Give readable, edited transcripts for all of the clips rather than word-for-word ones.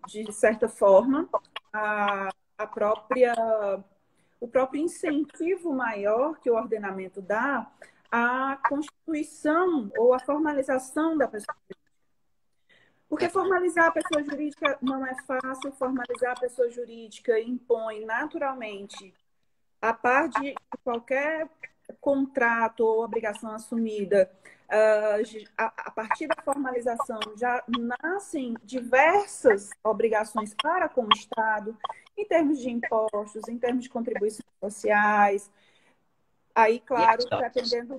de certa forma, a própria, o próprio incentivo maior que o ordenamento dá à constituição ou à formalização da pessoa. Porque formalizar a pessoa jurídica não é fácil, formalizar a pessoa jurídica impõe naturalmente, a par de qualquer contrato ou obrigação assumida, a partir da formalização já nascem diversas obrigações para com o Estado, em termos de impostos, em termos de contribuições sociais. Aí, claro, dependendo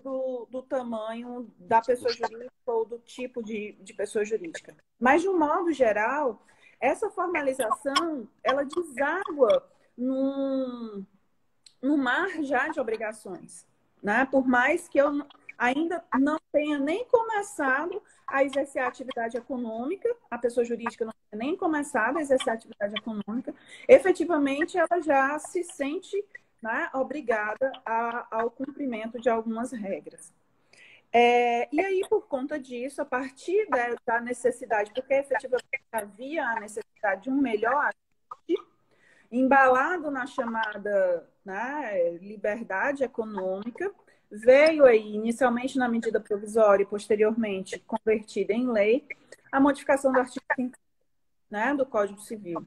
do tamanho da pessoa jurídica ou do tipo de pessoa jurídica. Mas, de um modo geral, essa formalização, ela deságua num mar já de obrigações, né? Por mais que eu ainda não tenha nem começado a exercer a atividade econômica, a pessoa jurídica não tenha nem começado a exercer a atividade econômica, efetivamente ela já se sente, né, obrigada ao cumprimento de algumas regras. E aí, por conta disso, a partir da necessidade, porque efetivamente havia a necessidade de um melhor embalado na chamada, né, liberdade econômica, veio aí, inicialmente na medida provisória e posteriormente convertida em lei, a modificação do artigo 50, né, do Código Civil.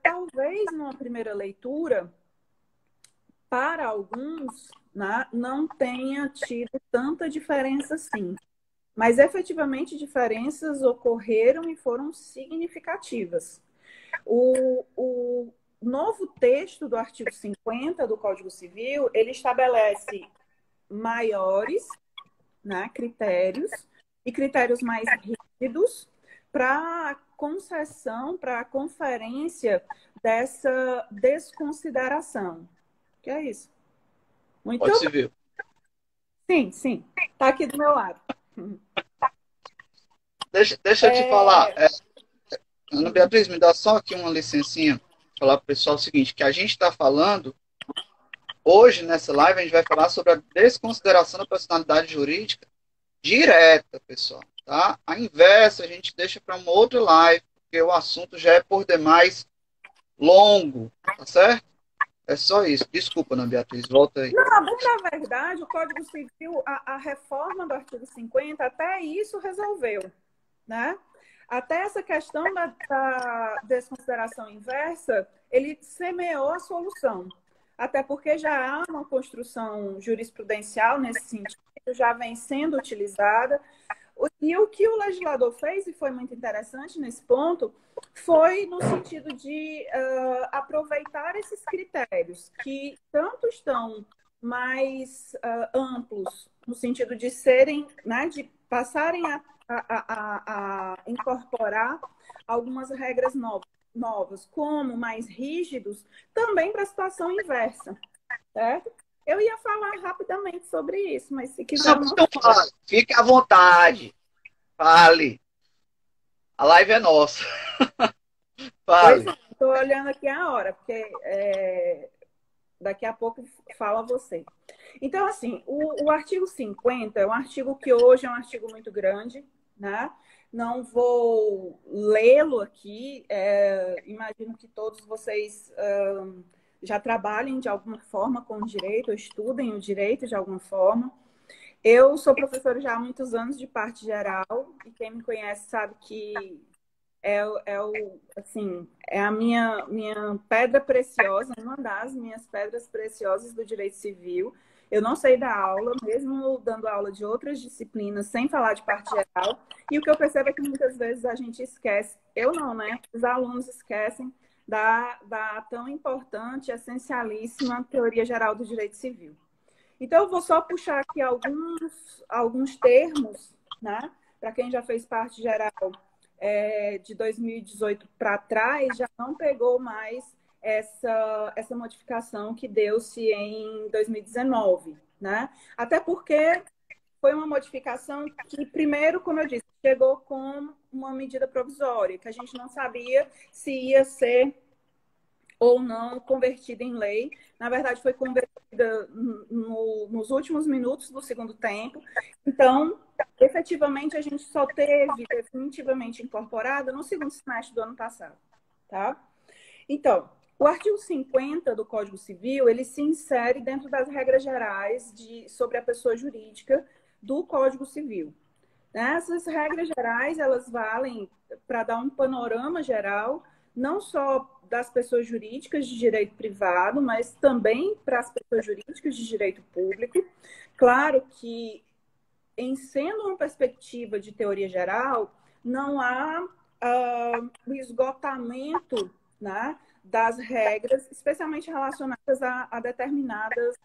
Talvez, numa primeira leitura, para alguns, né, não tenha tido tanta diferença assim. Mas, efetivamente, diferenças ocorreram e foram significativas. O novo texto do artigo 50 do Código Civil, ele estabelece maiores, né, critérios e critérios mais rígidos para a concessão, para a conferência dessa desconsideração. Que é isso? Muito Código Civil. Sim, sim. Está aqui do meu lado. Deixa eu te falar. Ana Beatriz, me dá só aqui uma licencinha. Falar para o pessoal o seguinte, que a gente está falando, hoje nessa live, a gente vai falar sobre a desconsideração da personalidade jurídica direta, pessoal. Tá? A inversa a gente deixa para uma outra live, porque o assunto já é por demais longo, tá certo? É só isso. Desculpa, Ana Beatriz, volta aí. Não, na verdade, o Código Civil, a reforma do artigo 50, até isso resolveu, né? Até essa questão da desconsideração inversa, ele semeou a solução. Até porque já há uma construção jurisprudencial nesse sentido, já vem sendo utilizada. E o que o legislador fez, e foi muito interessante nesse ponto, foi no sentido de aproveitar esses critérios que tanto estão mais amplos, no sentido de serem, né, de passarem a incorporar algumas regras novas, como mais rígidos, também para a situação inversa, certo? Eu ia falar rapidamente sobre isso, mas se quiser... Então, fique à vontade. Fale. A live é nossa. Pois Fale. é, estou olhando aqui a hora, porque daqui a pouco fala você. Então, assim, o artigo 50 é um artigo que hoje é um artigo muito grande, né? Não vou lê-lo aqui, imagino que todos vocês já trabalhem de alguma forma com o direito, ou estudem o direito de alguma forma. Eu sou professora já há muitos anos de parte geral, e quem me conhece sabe que assim, é a minha pedra preciosa, uma das minhas pedras preciosas do direito civil. Eu não sei dar aula, mesmo dando aula de outras disciplinas, sem falar de parte geral. E o que eu percebo é que muitas vezes a gente esquece, eu não, né? Os alunos esquecem da tão importante, essencialíssima teoria geral do direito civil. Então, eu vou só puxar aqui alguns termos, né? Para quem já fez parte geral de 2018 para trás, já não pegou mais essa modificação que deu-se em 2019, né? Até porque foi uma modificação que, primeiro, como eu disse, chegou com uma medida provisória, que a gente não sabia se ia ser ou não convertida em lei. Na verdade, foi convertida nos últimos minutos do segundo tempo. Então, efetivamente, a gente só teve definitivamente incorporada no segundo semestre do ano passado, tá? Então, o artigo 50 do Código Civil, ele se insere dentro das regras gerais sobre a pessoa jurídica do Código Civil. Essas regras gerais, elas valem para dar um panorama geral, não só das pessoas jurídicas de direito privado, mas também para as pessoas jurídicas de direito público. Claro que, em sendo uma perspectiva de teoria geral, não há o esgotamento, né, das regras, especialmente relacionadas a determinadas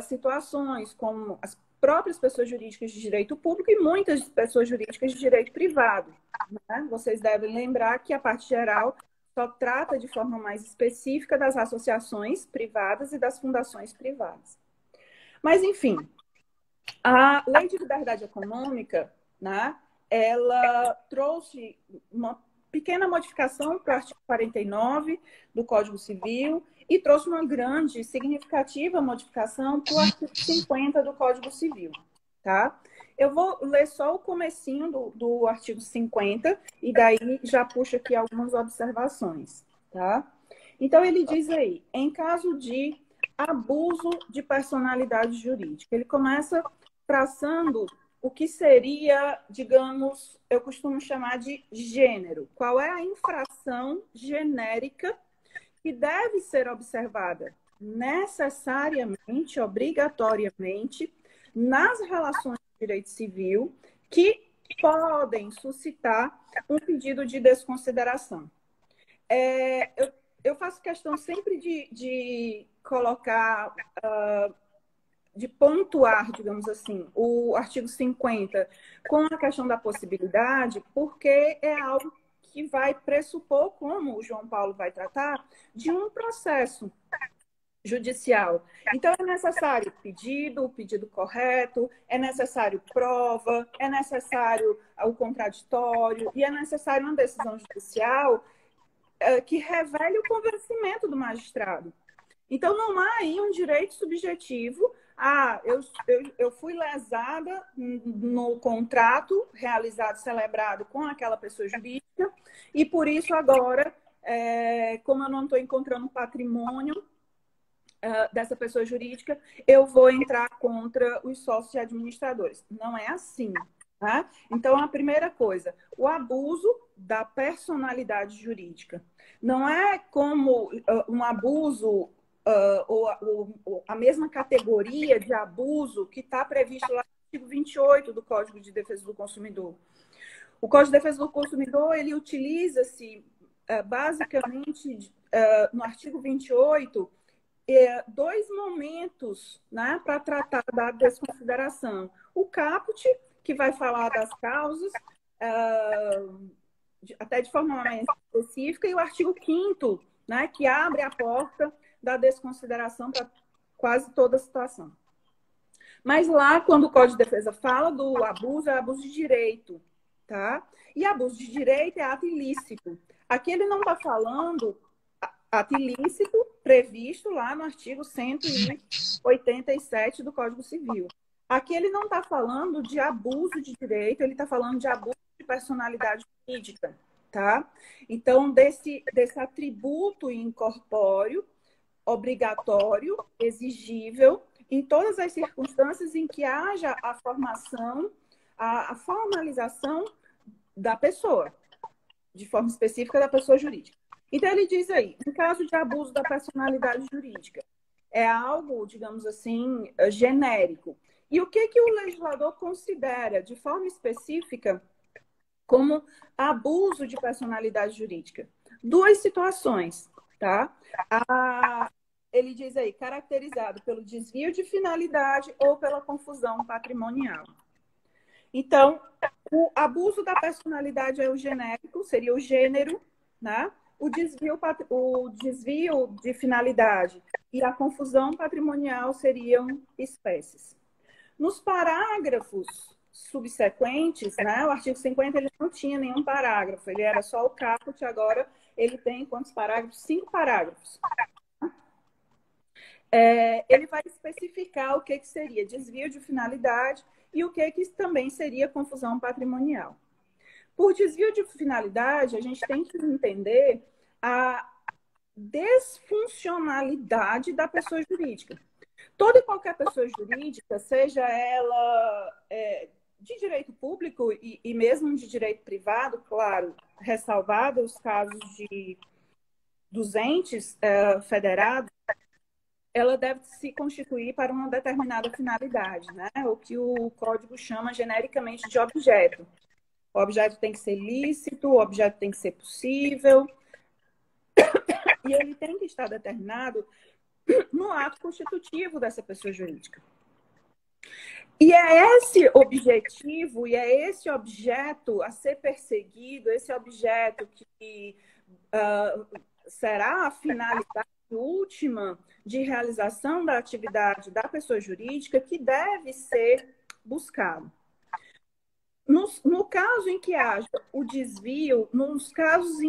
situações, como as próprias pessoas jurídicas de direito público e muitas pessoas jurídicas de direito privado. Né? Vocês devem lembrar que a parte geral só trata de forma mais específica das associações privadas e das fundações privadas. Mas, enfim, a Lei de Liberdade Econômica, né, ela trouxe uma pequena modificação para o artigo 49 do Código Civil e trouxe uma grande, significativa modificação para o artigo 50 do Código Civil, tá? Eu vou ler só o comecinho do artigo 50 e daí já puxo aqui algumas observações, tá? Então, ele diz aí, em caso de abuso de personalidade jurídica, ele começa traçando o que seria, digamos, eu costumo chamar de gênero. Qual é a infração genérica que deve ser observada necessariamente, obrigatoriamente, nas relações de direito civil que podem suscitar um pedido de desconsideração. Eu faço questão sempre de colocar, de pontuar, digamos assim, o artigo 50 com a questão da possibilidade, porque é algo que vai pressupor, como o João Paulo vai tratar, de um processo judicial. Então, é necessário pedido, o pedido correto, é necessário prova, é necessário o contraditório e é necessário uma decisão judicial que revele o convencimento do magistrado. Então, não há aí um direito subjetivo. Eu fui lesada no contrato realizado, celebrado com aquela pessoa jurídica, e por isso agora, como eu não estou encontrando patrimônio dessa pessoa jurídica, eu vou entrar contra os sócios e administradores. Não é assim. Tá? Então, a primeira coisa, o abuso da personalidade jurídica. Não é como um abuso ou a mesma categoria de abuso que está previsto lá no artigo 28 do Código de Defesa do Consumidor. O Código de Defesa do Consumidor, ele utiliza-se basicamente no artigo 28 dois momentos, né, para tratar da desconsideração. O caput, que vai falar das causas, até de forma mais específica, e o artigo 5º, né, que abre a porta da desconsideração para quase toda a situação. Mas lá, quando o Código de Defesa fala do abuso, é abuso de direito, tá? E abuso de direito é ato ilícito. Aqui ele não está falando ato ilícito previsto lá no artigo 187 do Código Civil. Aqui ele não está falando de abuso de direito, ele está falando de abuso de personalidade jurídica, tá? Então, desse atributo incorpóreo, obrigatório, exigível, em todas as circunstâncias em que haja a formação, a formalização da pessoa, de forma específica da pessoa jurídica. Então, ele diz aí, em caso de abuso da personalidade jurídica, é algo, digamos assim, genérico. E o que o legislador considera, de forma específica, como abuso de personalidade jurídica? Duas situações, tá? Ele diz aí, caracterizado pelo desvio de finalidade ou pela confusão patrimonial. Então, o abuso da personalidade é o genérico, seria o gênero, né? O desvio de finalidade e a confusão patrimonial seriam espécies. Nos parágrafos subsequentes, né, o artigo 50 ele não tinha nenhum parágrafo, ele era só o caput, agora ele tem quantos parágrafos? 5 parágrafos. Ele vai especificar o que seria desvio de finalidade e o que também seria confusão patrimonial. Por desvio de finalidade, a gente tem que entender a desfuncionalidade da pessoa jurídica. Toda e qualquer pessoa jurídica, seja ela de direito público e mesmo de direito privado, claro, ressalvado os casos dos entes federados, ela deve se constituir para uma determinada finalidade, né? O que o código chama genericamente de objeto. O objeto tem que ser lícito, o objeto tem que ser possível, e ele tem que estar determinado no ato constitutivo dessa pessoa jurídica. E é esse objetivo, e é esse objeto a ser perseguido, esse objeto que será a finalidade última de realização da atividade da pessoa jurídica que deve ser buscado. No caso em que haja o desvio, nos casos em